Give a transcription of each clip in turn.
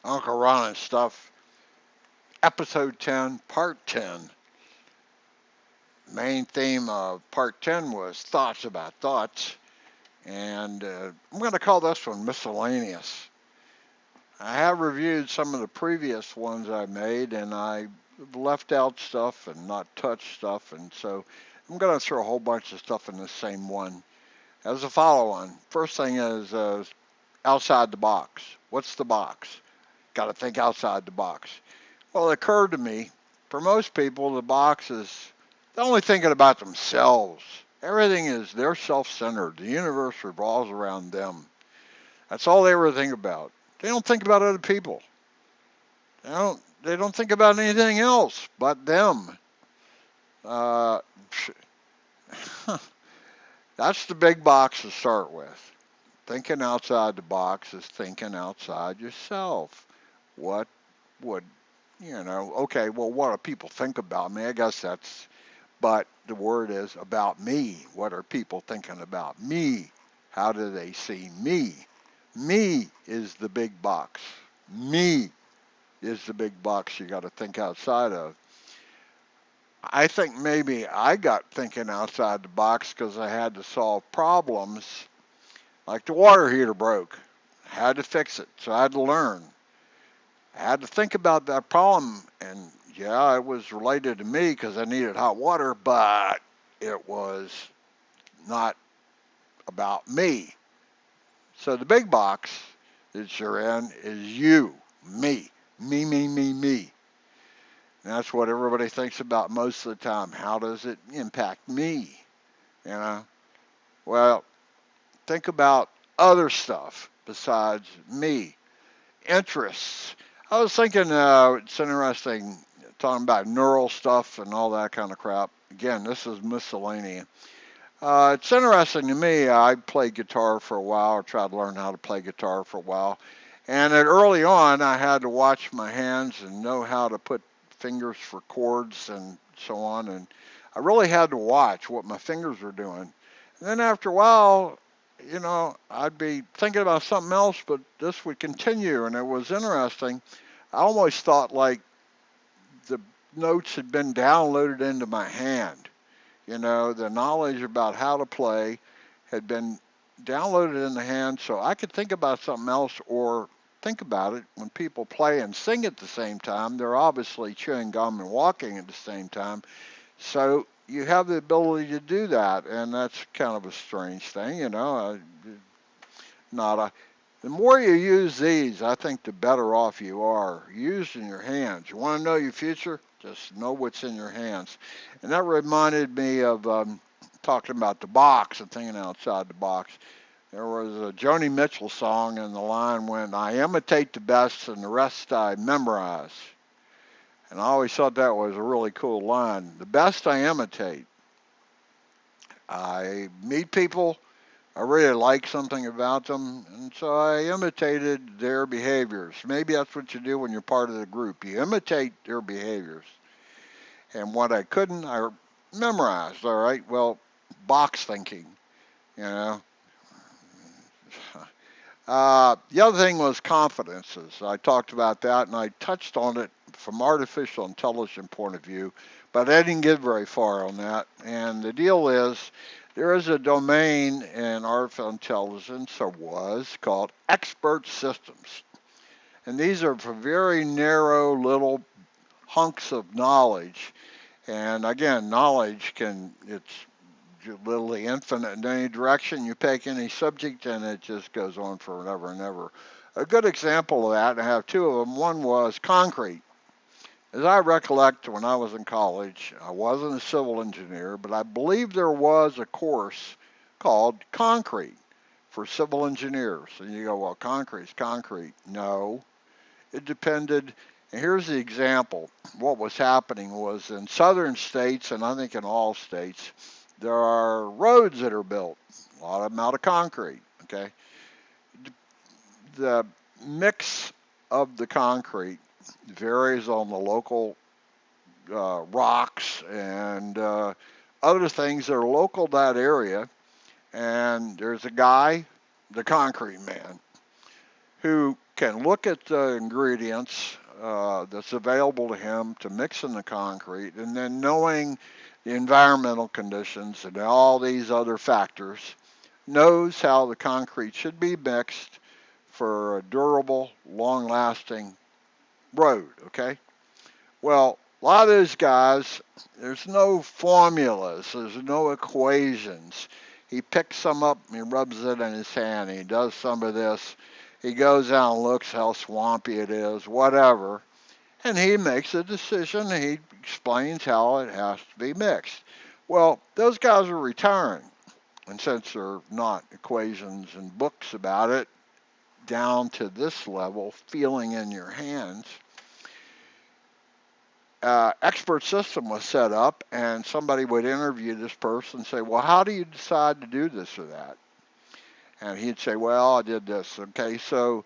Uncle Ron and Stuff, Episode 10, Part 10. Main theme of Part 10 was thoughts about thoughts, and I'm going to call this one miscellaneous. I have reviewed some of the previous ones I made, and I left out stuff and not touched stuff, and so I'm going to throw a whole bunch of stuff in the same one as a follow on. First thing is outside the box. What's the box? Got to think outside the box. Well, it occurred to me, for most people, the box is they're only thinking about themselves. Everything is they're self-centered. The universe revolves around them. That's all they ever think about. They don't think about other people. They don't think about anything else but them. Uh, that's the big box to start with. Thinking outside the box is thinking outside yourself. What would okay, well, what do people think about me? I guess that's, but the word is about me. What are people thinking about me? How do they see me? Me is the big box. Me is the big box you got to think outside of. I think maybe I got thinking outside the box because I had to solve problems like the water heater broke. I had to fix it, so I had to learn. I had to think about that problem, and yeah, it was related to me because I needed hot water, but it was not about me. So the big box that you're in is you, me, me. And that's what everybody thinks about most of the time. How does it impact me? You know, well, think about other stuff besides me. Interests. I was thinking it's interesting talking about neural stuff and all that kind of crap. Again, this is miscellaneous. It's interesting to me. I played guitar for a while, or tried to learn how to play guitar for a while. And early on, I had to watch my hands and know how to put fingers for chords and so on. And I really had to watch what my fingers were doing. And then after a while, I'd be thinking about something else, but this would continue. And it was interesting. I almost thought like the notes had been downloaded into my hand. The knowledge about how to play had been downloaded in the hand so I could think about something else or think about it when people play and sing at the same time. They're obviously chewing gum and walking at the same time. So you have the ability to do that, and that's kind of a strange thing. Not a The more you use these, I think the better off you are. Using your hands. You want to know your future? Just know what's in your hands. And that reminded me of talking about the box and thinking outside the box. There was a Joni Mitchell song, and the line went, I imitate the best, and the rest I memorize. And I always thought that was a really cool line. The best I imitate. I meet people, I really like something about them, and so I imitated their behaviors. Maybe that's what you do when you're part of the group. You imitate their behaviors. And what I couldn't, I memorized, all right? Well, box thinking, you know. The other thing was confidences. I talked about that, and I touched on it from artificial intelligence point of view, but I didn't get very far on that. And the deal is, there is a domain in artificial intelligence, or was, called expert systems. And these are for very narrow little hunks of knowledge. And again, knowledge it's literally infinite in any direction. You pick any subject and it just goes on forever and ever. A good example of that, and I have two of them. One was concrete. As I recollect, when I was in college, I wasn't a civil engineer, but I believe there was a course called concrete for civil engineers. And you go, well, concrete's concrete. No, it depended. And here's the example. What was happening was in southern states, and I think in all states, there are roads that are built, a lot of them out of concrete. Okay, the mix of the concrete varies on the local rocks and other things that are local to that area. And there's a guy, the concrete man, who can look at the ingredients that's available to him to mix in the concrete, and then knowing the environmental conditions and all these other factors, knows how the concrete should be mixed for a durable, long-lasting road, okay? Well, a lot of those guys, there's no formulas, there's no equations. He picks some up and he rubs it in his hand. He does some of this. He goes out and looks how swampy it is, whatever. And he makes a decision. He explains how it has to be mixed. Well, those guys are retiring. And since there are not equations and books about it, down to this level, feeling in your hands, expert system was set up, and somebody would interview this person and say, well, how do you decide to do this or that? And he'd say, well, I did this. Okay, so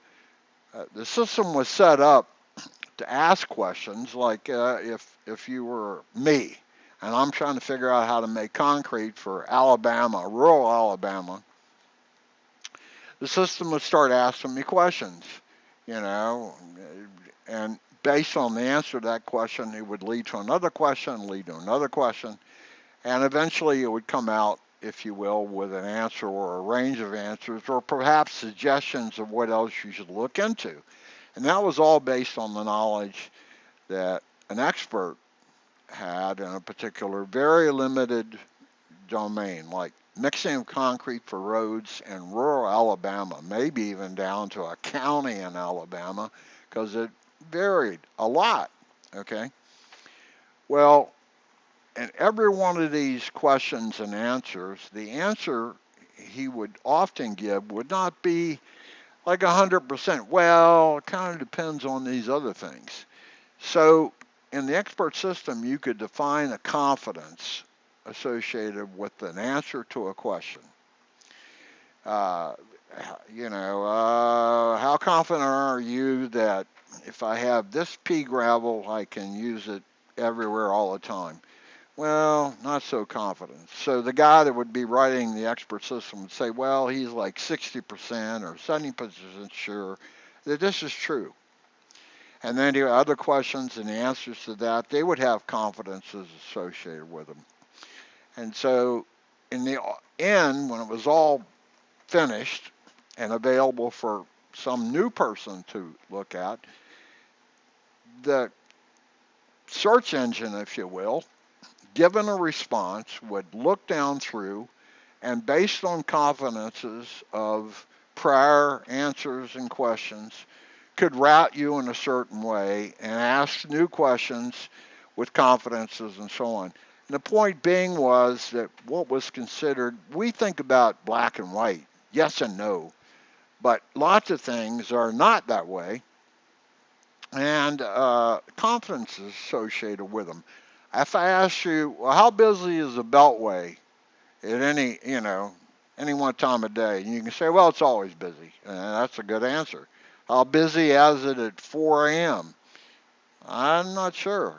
the system was set up to ask questions like if you were me and I'm trying to figure out how to make concrete for Alabama, rural Alabama, the system would start asking me questions, you know, and based on the answer to that question, it would lead to another question, lead to another question, and eventually it would come out, if you will, with an answer or a range of answers, or perhaps suggestions of what else you should look into. And that was all based on the knowledge that an expert had in a particular, very limited domain, like mixing of concrete for roads in rural Alabama, maybe even down to a county in Alabama, because it varied a lot. Okay. Well, in every one of these questions and answers, the answer he would often give would not be like 100%. Well, it kind of depends on these other things. So in the expert system, you could define a confidence associated with an answer to a question. Uh, how confident are you that if I have this pea gravel, I can use it everywhere all the time? Well, not so confident. So the guy that would be writing the expert system would say, well, he's like 60% or 70% sure that this is true. And then the other questions and the answers to that, they would have confidences associated with them. And so in the end, when it was all finished and available for some new person to look at, the search engine, if you will, given a response, would look down through and based on confidences of prior answers and questions, could route you in a certain way and ask new questions with confidences and so on. And the point being was that what was considered, we think about black and white, yes and no, but lots of things are not that way, and confidence is associated with them. If I ask you, well, how busy is the Beltway at any one time of day? And you can say, well, it's always busy. And that's a good answer. How busy is it at 4 a.m.? I'm not sure.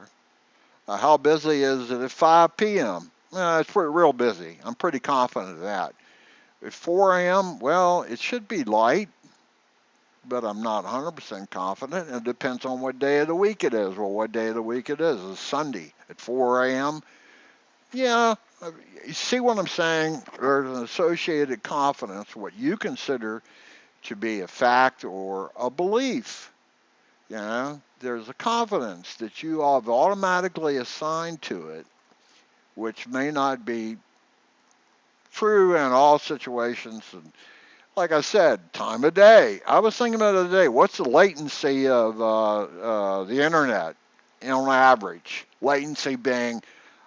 How busy is it at 5 p.m.? It's real busy. I'm pretty confident of that. At 4 a.m., well, it should be light, but I'm not 100% confident. It depends on what day of the week it is. Well, what day of the week it is? It's Sunday at 4 a.m. Yeah, you see what I'm saying? There's an associated confidence, what you consider to be a fact or a belief. There's a confidence that you have automatically assigned to it, which may not be true in all situations. And like I said, time of day. I was thinking about the other day, what's the latency of the internet on average? Latency being,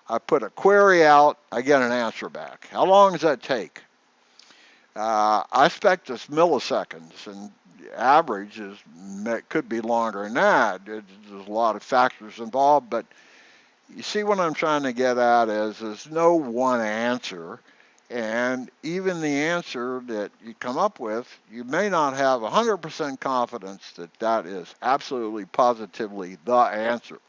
I put a query out, I get an answer back. How long does that take? I expect it's milliseconds, and the average could be longer than that. There's a lot of factors involved, but you see what I'm trying to get at is there's no one answer, and even the answer that you come up with, you may not have 100% confidence that that is absolutely positively the answer.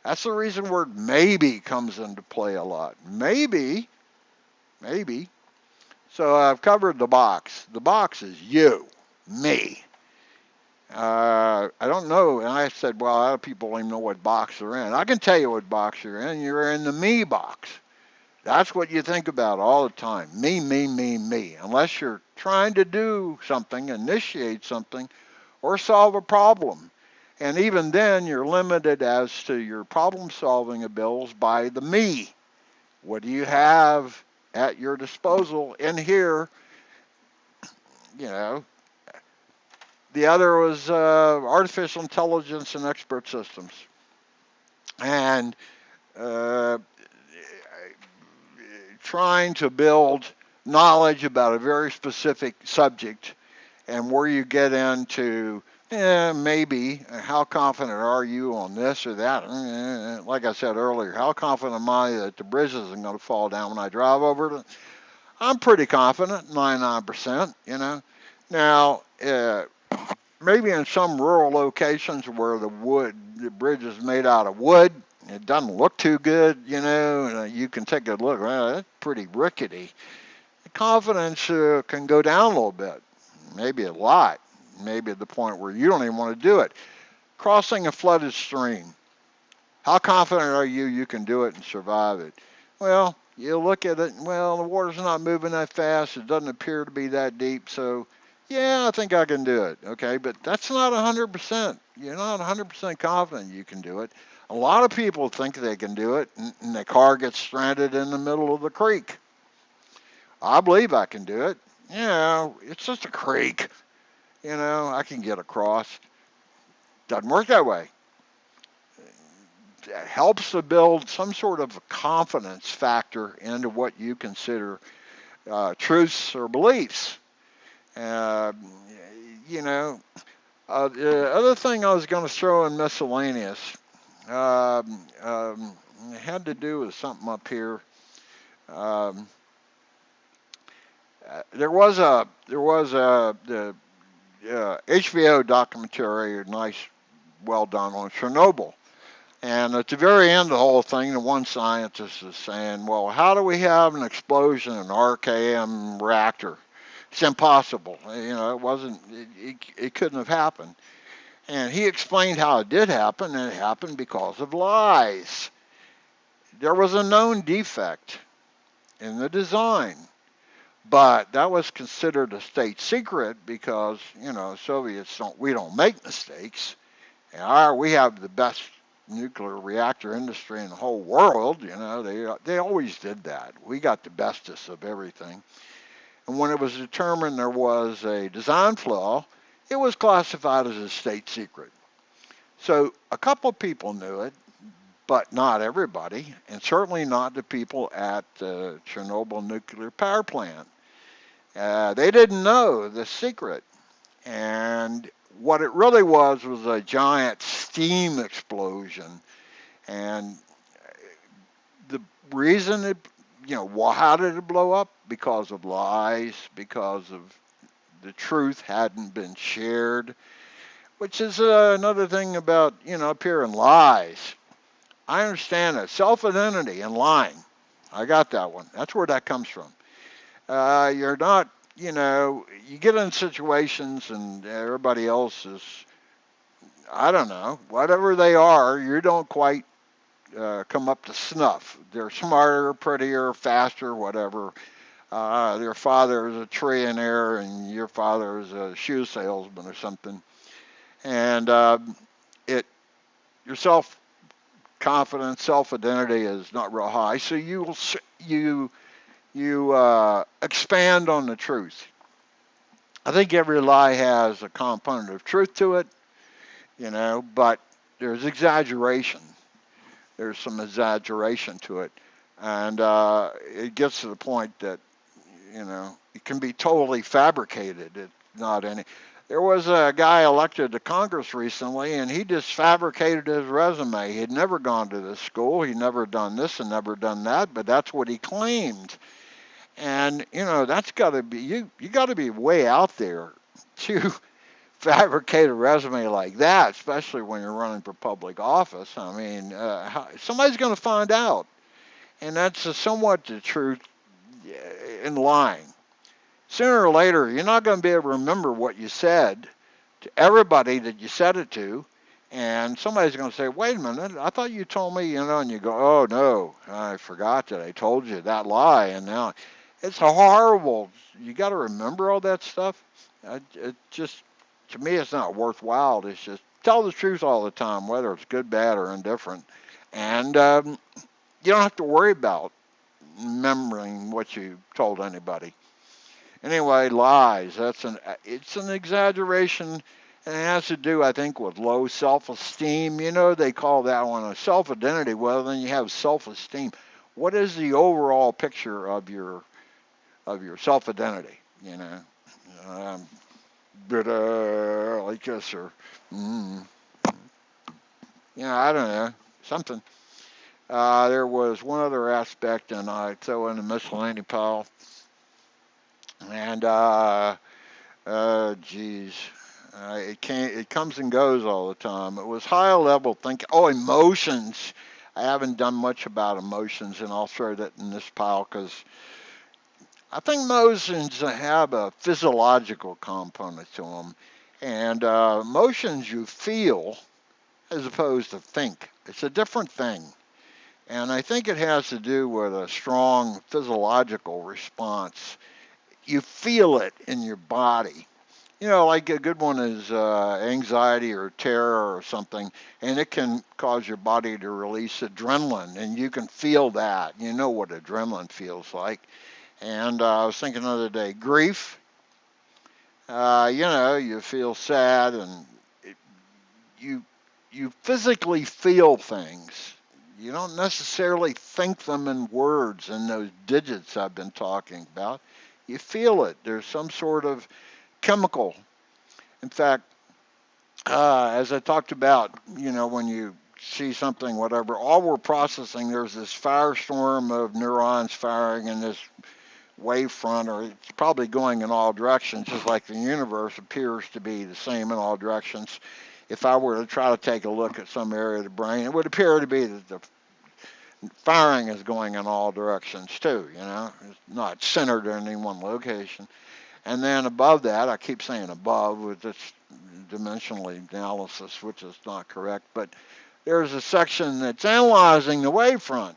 That's the reason word maybe comes into play a lot. Maybe, maybe. So I've covered the box. The box is you, me. I don't know. And I said, well, a lot of people don't even know what box they're in. I can tell you what box you're in. You're in the me box. That's what you think about all the time. Me, me, me, me. Unless you're trying to do something, initiate something, or solve a problem. And even then, you're limited as to your problem solving abilities by the me. What do you have at your disposal in here? You know, the other was artificial intelligence and expert systems. And uh, trying to build knowledge about a very specific subject, and where you get into maybe how confident are you on this or that. Like I said earlier, how confident am I that the bridge isn't going to fall down when I drive over it? I'm pretty confident, 99%, you know. Now, maybe in some rural locations where the bridge is made out of wood, it doesn't look too good, you know, and you can take a look, well, that's pretty rickety. The confidence can go down a little bit, maybe a lot, maybe at the point where you don't even want to do it. Crossing a flooded stream. How confident are you can do it and survive it? Well, you look at it, well, the water's not moving that fast. It doesn't appear to be that deep. So, yeah, I think I can do it. Okay, but that's not 100%. You're not 100% confident you can do it. A lot of people think they can do it, and the car gets stranded in the middle of the creek. I believe I can do it. You know, it's just a creek. You know, I can get across. Doesn't work that way. It helps to build some sort of confidence factor into what you consider truths or beliefs. Uh, you know, the other thing I was going to throw in miscellaneous had to do with something up here. Um, there was the HBO documentary, nice, well done on Chernobyl. And at the very end of the whole thing, the one scientist is saying, well, how do we have an explosion in an RKM reactor? It's impossible. You know, it couldn't have happened. And he explained how it did happen, and it happened because of lies. There was a known defect in the design, but that was considered a state secret because, you know, we don't make mistakes. And we have the best nuclear reactor industry in the whole world. You know, they always did that. We got the bestest of everything. And when it was determined there was a design flaw, it was classified as a state secret. So a couple of people knew it, but not everybody, and certainly not the people at the Chernobyl nuclear power plant. They didn't know the secret. And what it really was a giant steam explosion. And the reason how did it blow up? Because of lies, because of the truth hadn't been shared, which is another thing about, appearing lies. I understand that. Self-identity and lying. I got that one. That's where that comes from. You're not, you get in situations and everybody else is, I don't know, whatever they are, you don't quite come up to snuff. They're smarter, prettier, faster, whatever. Their father is a trillionaire and your father is a shoe salesman or something. And it your self confidence, self identity is not real high. So you expand on the truth. I think every lie has a component of truth to it, but there's exaggeration. There's some exaggeration to it, and it gets to the point that it can be totally fabricated. It's not any. There was a guy elected to Congress recently, and he just fabricated his resume. He'd never gone to this school. He'd never done this and never done that, but that's what he claimed. And that's got to be you got to be way out there to fabricate a resume like that, especially when you're running for public office. I mean, somebody's going to find out, and that's somewhat the truth in lying. Sooner or later, you're not going to be able to remember what you said to everybody that you said it to. And somebody's going to say, wait a minute, I thought you told me, and you go, oh no, I forgot that I told you that lie. And now it's horrible. You got to remember all that stuff. It just, to me, it's not worthwhile. It's just tell the truth all the time, whether it's good, bad, or indifferent. And you don't have to worry about remembering what you told anybody. Anyway, lies. It's an exaggeration, and it has to do, I think, with low self-esteem. They call that one a self-identity. Well, then you have self-esteem. What is the overall picture of your self-identity? Um, like this, or mm, I don't know, something. There was one other aspect, and I throw in the miscellany pile, and geez. It comes and goes all the time. It was high level thinking. Oh, emotions. I haven't done much about emotions, and I'll throw that in this pile because I think emotions have a physiological component to them. And emotions you feel as opposed to think. It's a different thing. And I think it has to do with a strong physiological response. You feel it in your body. Like a good one is anxiety or terror or something, and it can cause your body to release adrenaline, and you can feel that. You know what adrenaline feels like. And I was thinking the other day, grief, you feel sad, and it, you you physically feel things. You don't necessarily think them in words in those digits I've been talking about. You feel it. There's some sort of chemical. In fact, as I talked about, when you see something, whatever, all we're processing, there's this firestorm of neurons firing in this wavefront, or it's probably going in all directions, just like the universe appears to be the same in all directions. If I were to try to take a look at some area of the brain, it would appear to be that the firing is going in all directions too. It's not centered in any one location. And then above that, I keep saying above with this dimensional analysis, which is not correct, but there's a section that's analyzing the wavefront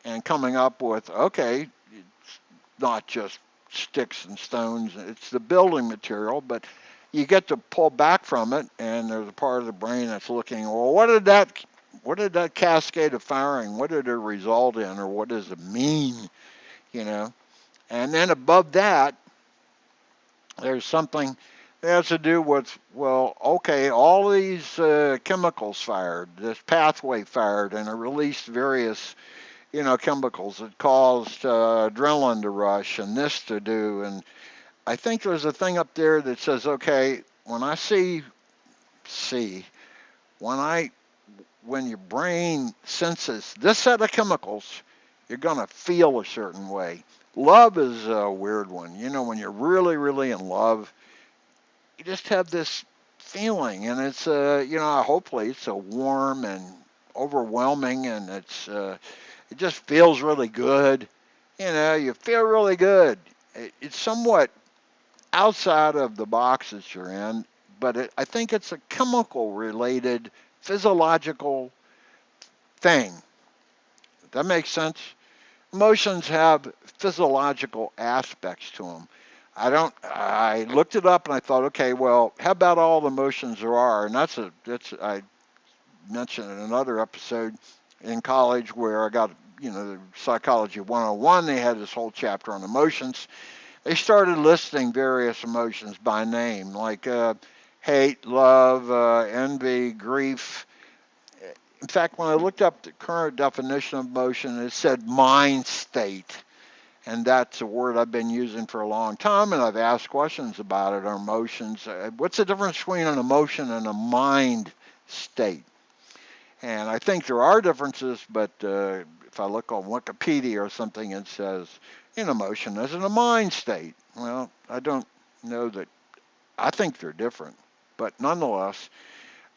and coming up with, okay, it's not just sticks and stones, it's the building material, but you get to pull back from it, and there's a part of the brain that's looking, well, what did that cascade of firing, what did it result in, or what does it mean, you know? And then above that, there's something that has to do with, well, okay, all these chemicals fired, this pathway fired, and it released various, chemicals that caused adrenaline to rush and this to do. And I think there's a thing up there that says, okay, when I see, when I, when your brain senses this set of chemicals, you're going to feel a certain way. Love is a weird one. When you're really, really in love, you just have this feeling, and it's hopefully it's a warm and overwhelming, and it just feels really good. You feel really good. It's somewhat outside of the box that you're in, but I think it's a chemical related physiological thing. That makes sense. Emotions have physiological aspects to them. I looked it up and I thought, okay, well, how about all the emotions there are? And I mentioned in another episode in college where I got, the Psychology 101, they had this whole chapter on emotions. They started listing various emotions by name, like hate, love, envy, grief. In fact, when I looked up the current definition of emotion, it said mind state. And that's a word I've been using for a long time, and I've asked questions about it, or emotions. What's the difference between an emotion and a mind state? And I think there are differences, but if I look on Wikipedia or something, it says an emotion isn't a mind state. Well, I don't know that. I think they're different. But nonetheless,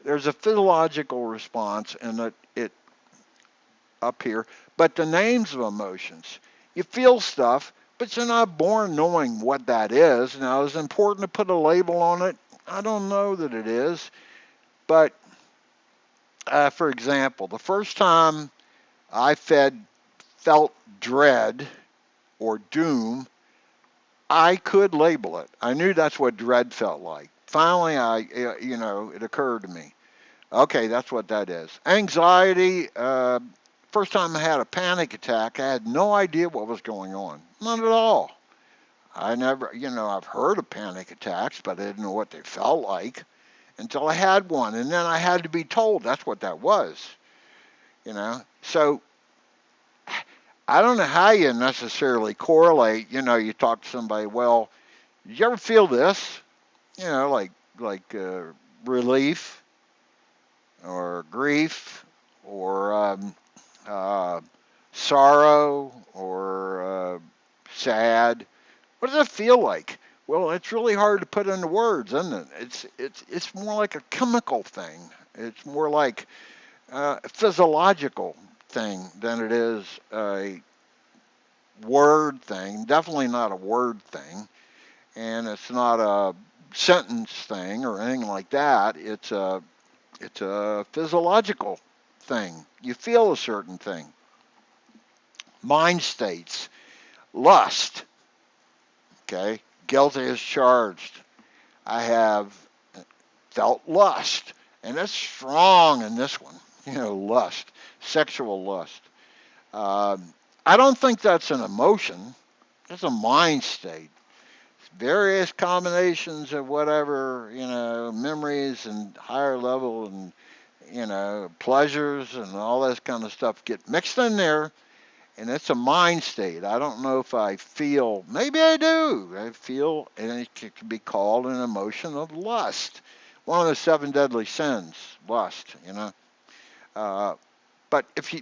there's a physiological response, and it up here. But the names of emotions, you feel stuff, but you're not born knowing what that is. Now, is it important to put a label on it? I don't know that it is. But for example, the first time I felt dread or doom, I could label it. I knew that's what dread felt like. Finally, it occurred to me. Okay, that's what that is. Anxiety. First time I had a panic attack, I had no idea what was going on. None at all. I never, I've heard of panic attacks, but I didn't know what they felt like until I had one. And then I had to be told that's what that was. So I don't know how you necessarily correlate. You talk to somebody, well, did you ever feel this? Like relief or grief or uh, sorrow or sad. What does it feel like? Well, it's really hard to put into words, isn't it? It's more like a chemical thing. It's more like a physiological thing than it is a word thing. Definitely not a word thing, and it's not a sentence thing or anything like that. It's a physiological thing. You feel a certain thing. Mind states, lust. Okay, guilty as charged. I have felt lust, and it's strong in this one. Lust, sexual lust. I don't think that's an emotion. It's a mind state. Various combinations of whatever, memories and higher level and, pleasures and all this kind of stuff get mixed in there, and it's a mind state. I don't know if I feel, maybe I do. I feel, and it could be called an emotion of lust. One of the seven deadly sins, lust. Uh, but if you,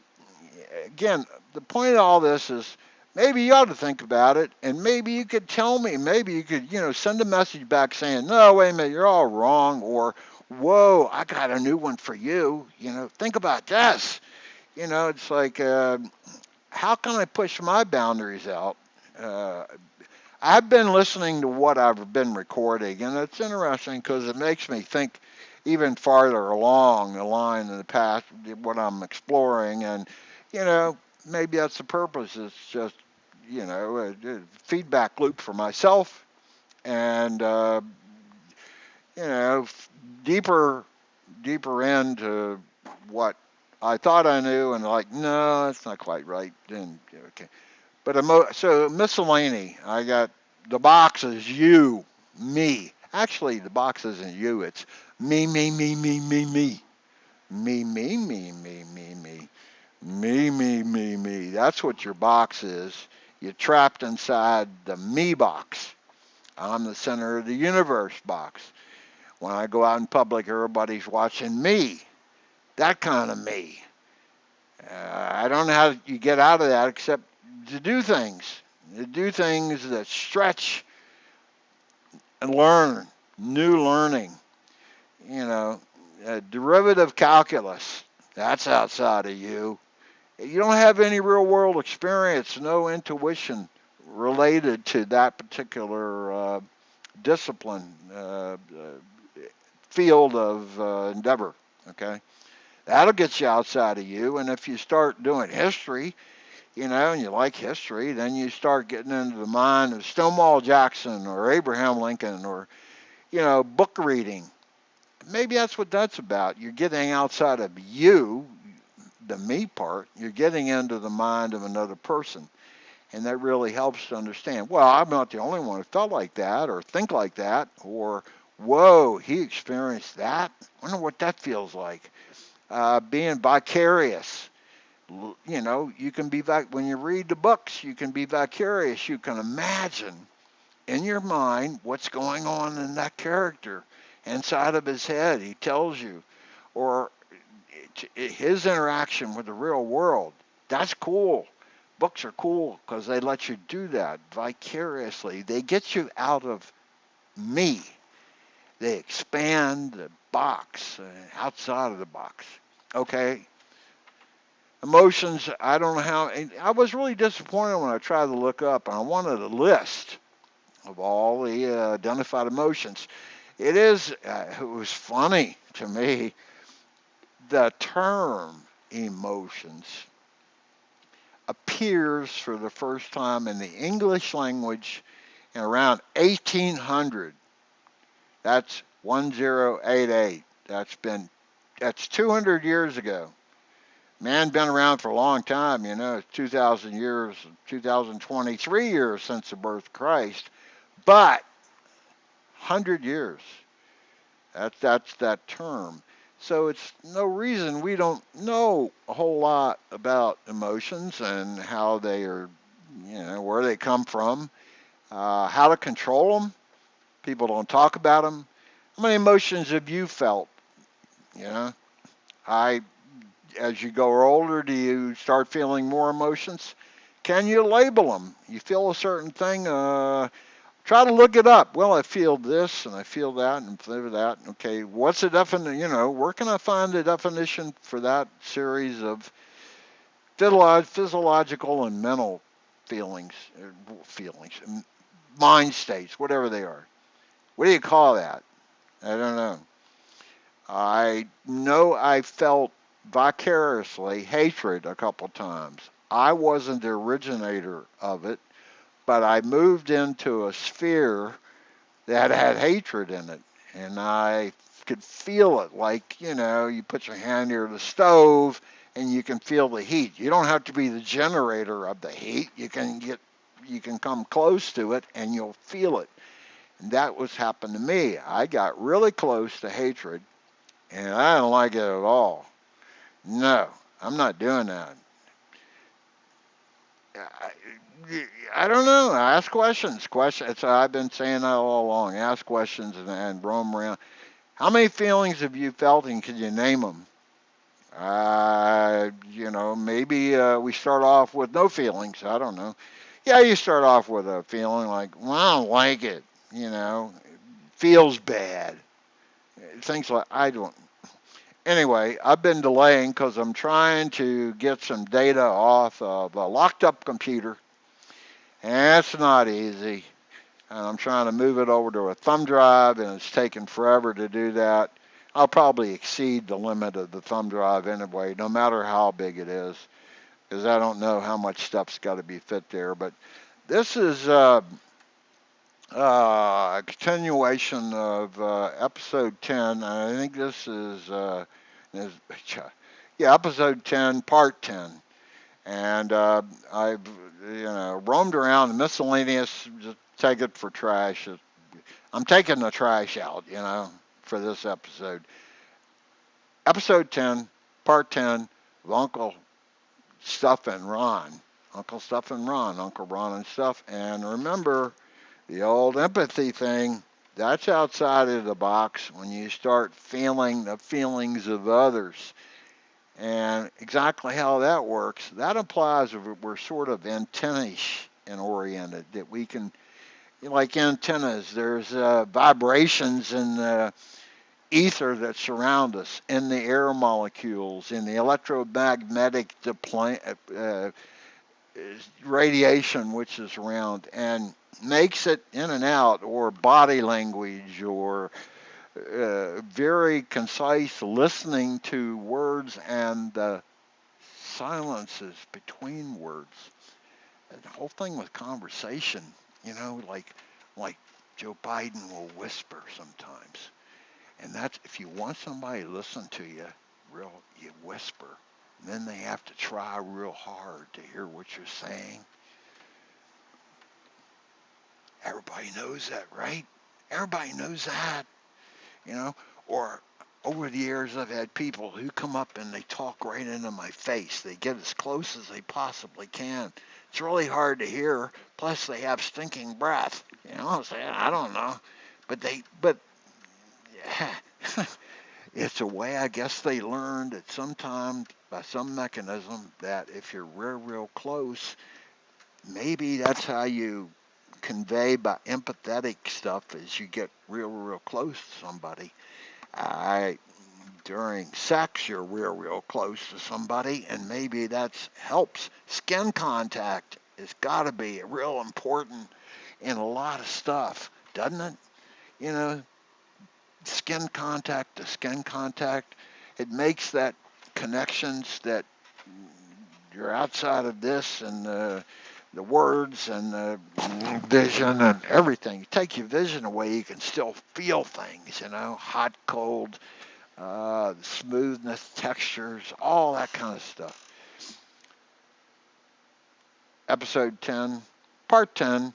again, the point of all this is maybe you ought to think about it, and maybe you could tell me, maybe you could, send a message back saying, no, wait a minute, you're all wrong, or, whoa, I got a new one for you. Think about this. It's like, how can I push my boundaries out? Uh, I've been listening to what I've been recording, and it's interesting because it makes me think even farther along the line in the past, what I'm exploring, and you know, maybe that's the purpose. It's just a feedback loop for myself, and deeper, deeper into what I thought I knew, and like, no, that's not quite right. Then okay, but so miscellany, I got the box is you, me. Actually, the box isn't you. It's me, me, me, me, me, me, me, me, me, me, me, me, me, me, me, me. That's what your box is. You're trapped inside the me box. I'm the center of the universe box. When I go out in public, everybody's watching me. That kind of me. I don't know how you get out of that except to do things. To do things that stretch and learn, new learning. Derivative calculus, that's outside of you. You don't have any real world experience, no intuition related to that particular discipline, field of endeavor. Okay, that'll get you outside of you. And if you start doing history, and you like history, then you start getting into the mind of Stonewall Jackson or Abraham Lincoln or, book reading. Maybe that's what that's about. You're getting outside of you, the me part, you're getting into the mind of another person. And that really helps to understand, well, I'm not the only one who felt like that or think like that or, whoa, he experienced that. I wonder what that feels like. Being vicarious. You can be when you read the books, you can be vicarious. You can imagine in your mind what's going on in that character inside of his head. He tells you, or his interaction with the real world. That's cool. Books are cool because they let you do that vicariously. They get you out of me. They expand the box outside of the box. Okay, emotions, I don't know how. I was really disappointed when I tried to look up and I wanted a list of all the identified emotions. It is, it was funny to me, the term emotions appears for the first time in the English language in around 1800. That's 1088. That's 200 years ago. Man, been around for a long time, it's 2,000 years, 2023 years since the birth of Christ, but 100 years. That's that term. So it's no reason we don't know a whole lot about emotions and how they are, where they come from, how to control them. People don't talk about them. How many emotions have you felt? You know, I as you go older, do you start feeling more emotions? Can you label them? You feel a certain thing. Try to look it up. Well, I feel this and I feel that and feel that. Okay, what's the definition? Where can I find the definition for that series of physiological and mental feelings, mind states, whatever they are? What do you call that? I don't know. I know I felt vicariously hatred a couple times. I wasn't the originator of it, but I moved into a sphere that had hatred in it. And I could feel it like, you put your hand near the stove and you can feel the heat. You don't have to be the generator of the heat. You can come close to it and you'll feel it. And that was happened to me. I got really close to hatred and I don't like it at all. No, I'm not doing that. I, I don't know. Ask questions. Questions. I've been saying that all along. Ask questions and roam around. How many feelings have you felt, and can you name them? Maybe we start off with no feelings. I don't know. Yeah, you start off with a feeling like, well, I don't like it. It feels bad. Things like I don't. Anyway, I've been delaying because I'm trying to get some data off of a locked up computer, and it's not easy. And I'm trying to move it over to a thumb drive, and it's taking forever to do that. I'll probably exceed the limit of the thumb drive anyway, no matter how big it is, because I don't know how much stuff's got to be fit there. But this is a continuation of episode 10. I think this is yeah, episode 10, part 10. And I've roamed around the miscellaneous, just take it for trash. I'm taking the trash out, for this episode. Episode 10, part 10 of Uncle Stuff and Ron. Uncle Stuff and Ron, Uncle Ron and Stuff. And remember, the old empathy thing, that's outside of the box when you start feeling the feelings of others. And exactly how that works, that applies if we're sort of antennish and oriented, that we can, like antennas, there's vibrations in the ether that surround us, in the air molecules, in the electromagnetic radiation which is around and makes it in and out, or body language, or very concise listening to words and the silences between words. And the whole thing with conversation, like Joe Biden will whisper sometimes. And that's if you want somebody to listen to you, you whisper. And then they have to try real hard to hear what you're saying. Everybody knows that, right? Everybody knows that, you know. Or over the years, I've had people who come up and they talk right into my face. They get as close as they possibly can. It's really hard to hear. Plus, they have stinking breath. I don't know, but it's a way, I guess, they learned at some time by some mechanism that if you're real, real close, maybe that's how you convey by empathetic stuff as you get real, real close to somebody. I During sex, you're real, real close to somebody, and maybe that helps. Skin contact has got to be real important in a lot of stuff, doesn't it? You know, skin contact to skin contact. It makes that connections that you're outside of this and the words and the vision and everything. You take your vision away, you can still feel things, hot, cold, smoothness, textures, all that kind of stuff. Episode 10, part 10.